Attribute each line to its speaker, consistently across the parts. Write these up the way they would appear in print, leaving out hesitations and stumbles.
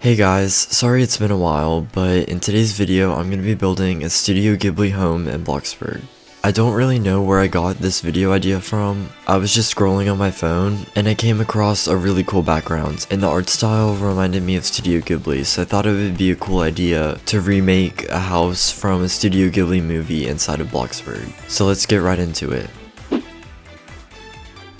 Speaker 1: Hey guys, sorry it's been a while, but in today's video I'm going to be building a Studio Ghibli home in Bloxburg. I don't really know where I got this video idea from. I was just scrolling on my phone and I came across a really cool background, and the art style reminded me of Studio Ghibli, so I thought it would be a cool idea to remake a house from a Studio Ghibli movie inside of Bloxburg. So let's get right into it.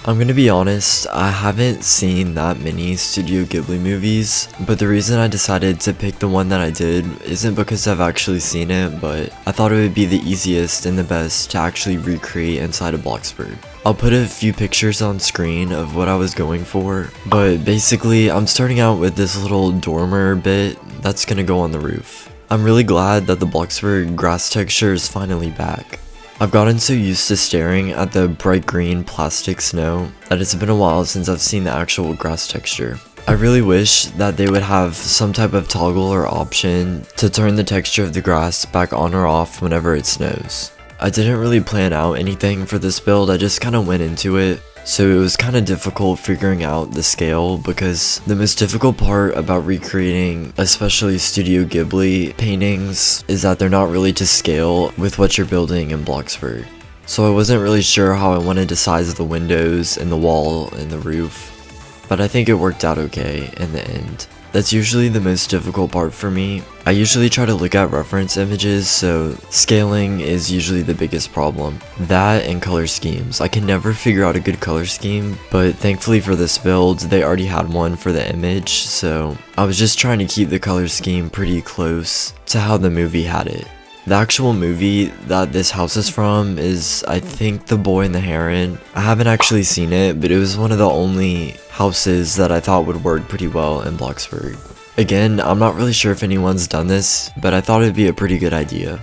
Speaker 1: I'm gonna be honest, I haven't seen that many Studio Ghibli movies, but the reason I decided to pick the one that I did isn't because I've actually seen it, but I thought it would be the easiest and the best to actually recreate inside of Bloxburg. I'll put a few pictures on screen of what I was going for, but basically I'm starting out with this little dormer bit that's gonna go on the roof. I'm really glad that the Bloxburg grass texture is finally back. I've gotten so used to staring at the bright green plastic snow that it's been a while since I've seen the actual grass texture. I really wish that they would have some type of toggle or option to turn the texture of the grass back on or off whenever it snows. I didn't really plan out anything for this build, I just kind of went into it. So it was kind of difficult figuring out the scale, because the most difficult part about recreating especially Studio Ghibli paintings is that they're not really to scale with what you're building in Bloxburg. So I wasn't really sure how I wanted to size the windows and the wall and the roof, but I think it worked out okay in the end. That's usually the most difficult part for me. I usually try to look at reference images, so scaling is usually the biggest problem. That and color schemes. I can never figure out a good color scheme, but thankfully for this build, they already had one for the image, so I was just trying to keep the color scheme pretty close to how the movie had it. The actual movie that this house is from is, I think, The Boy and the Heron. I haven't actually seen it, but it was one of the only houses that I thought would work pretty well in Bloxburg. Again, I'm not really sure if anyone's done this, but I thought it'd be a pretty good idea.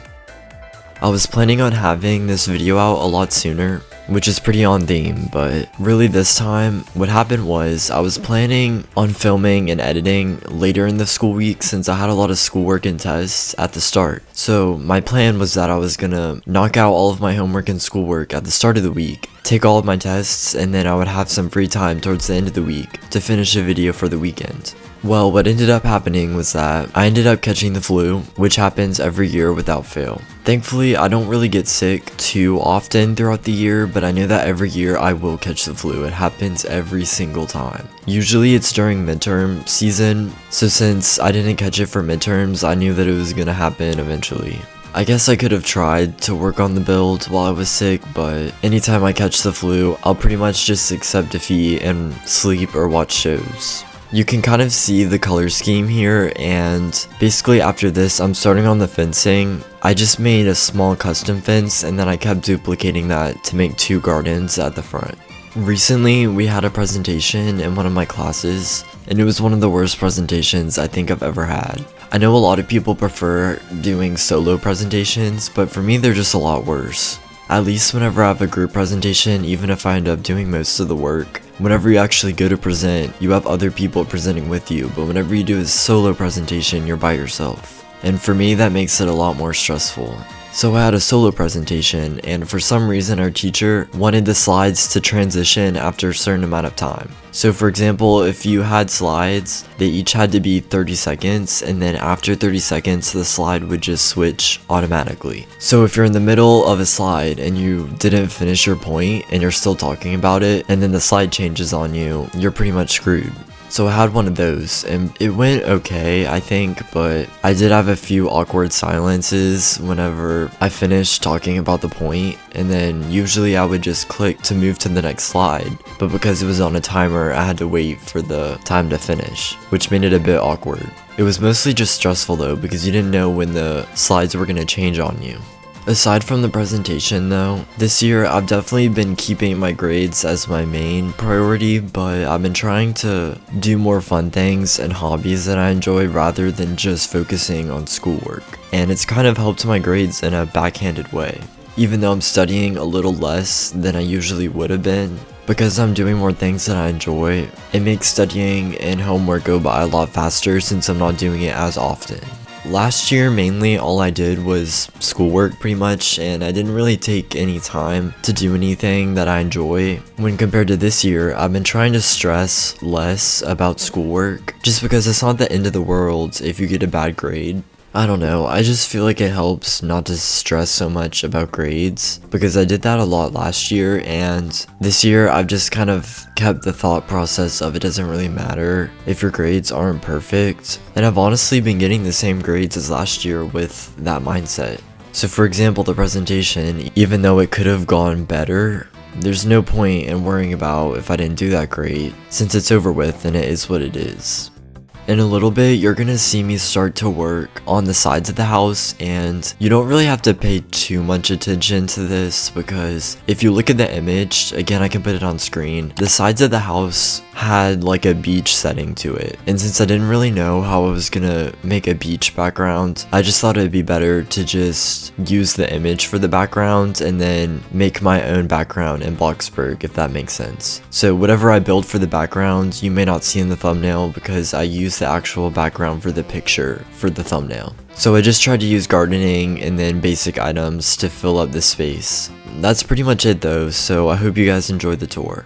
Speaker 1: I was planning on having this video out a lot sooner, which is pretty on theme, but really this time, what happened was I was planning on filming and editing later in the school week since I had a lot of schoolwork and tests at the start. So my plan was that I was gonna knock out all of my homework and schoolwork at the start of the week, take all of my tests, and then I would have some free time towards the end of the week to finish a video for the weekend. Well, what ended up happening was that I ended up catching the flu, which happens every year without fail. Thankfully, I don't really get sick too often throughout the year, but I know that every year I will catch the flu. It happens every single time. Usually it's during midterm season, so since I didn't catch it for midterms, I knew that it was gonna happen eventually. I guess I could have tried to work on the build while I was sick, but anytime I catch the flu, I'll pretty much just accept defeat and sleep or watch shows. You can kind of see the color scheme here, and basically after this I'm starting on the fencing. I just made a small custom fence and then I kept duplicating that to make two gardens at the front. Recently we had a presentation in one of my classes, and it was one of the worst presentations I think I've ever had. I know a lot of people prefer doing solo presentations, but for me they're just a lot worse. At least whenever I have a group presentation, even if I end up doing most of the work, whenever you actually go to present, you have other people presenting with you, but whenever you do a solo presentation, you're by yourself. And for me, that makes it a lot more stressful. So I had a solo presentation, and for some reason our teacher wanted the slides to transition after a certain amount of time. So for example, if you had slides, they each had to be 30 seconds, and then after 30 seconds the slide would just switch automatically. So if you're in the middle of a slide and you didn't finish your point and you're still talking about it, and then the slide changes on you, you're pretty much screwed. So I had one of those, and it went okay, I think, but I did have a few awkward silences whenever I finished talking about the point, and then usually I would just click to move to the next slide, but because it was on a timer, I had to wait for the time to finish, which made it a bit awkward. It was mostly just stressful though, because you didn't know when the slides were going to change on you. Aside from the presentation though, this year I've definitely been keeping my grades as my main priority, but I've been trying to do more fun things and hobbies that I enjoy rather than just focusing on schoolwork. And it's kind of helped my grades in a backhanded way. Even though I'm studying a little less than I usually would have been, because I'm doing more things that I enjoy, it makes studying and homework go by a lot faster since I'm not doing it as often. Last year, mainly all I did was schoolwork pretty much, and I didn't really take any time to do anything that I enjoy. When compared to this year, I've been trying to stress less about schoolwork, just because it's not the end of the world if you get a bad grade. I don't know, I just feel like it helps not to stress so much about grades, because I did that a lot last year, and this year I've just kind of kept the thought process of it doesn't really matter if your grades aren't perfect, and I've honestly been getting the same grades as last year with that mindset. So for example, the presentation, even though it could have gone better, there's no point in worrying about if I didn't do that great, since it's over with and it is what it is. In a little bit, you're gonna see me start to work on the sides of the house, and you don't really have to pay too much attention to this, because if you look at the image, again I can put it on screen, the sides of the house had like a beach setting to it, and since I didn't really know how I was gonna make a beach background, I just thought it'd be better to just use the image for the background and then make my own background in Bloxburg, if that makes sense. So whatever I build for the background, you may not see in the thumbnail because I use the actual background for the picture for the thumbnail. So I just tried to use gardening and then basic items to fill up the space. That's pretty much it though, so I hope you guys enjoyed the tour.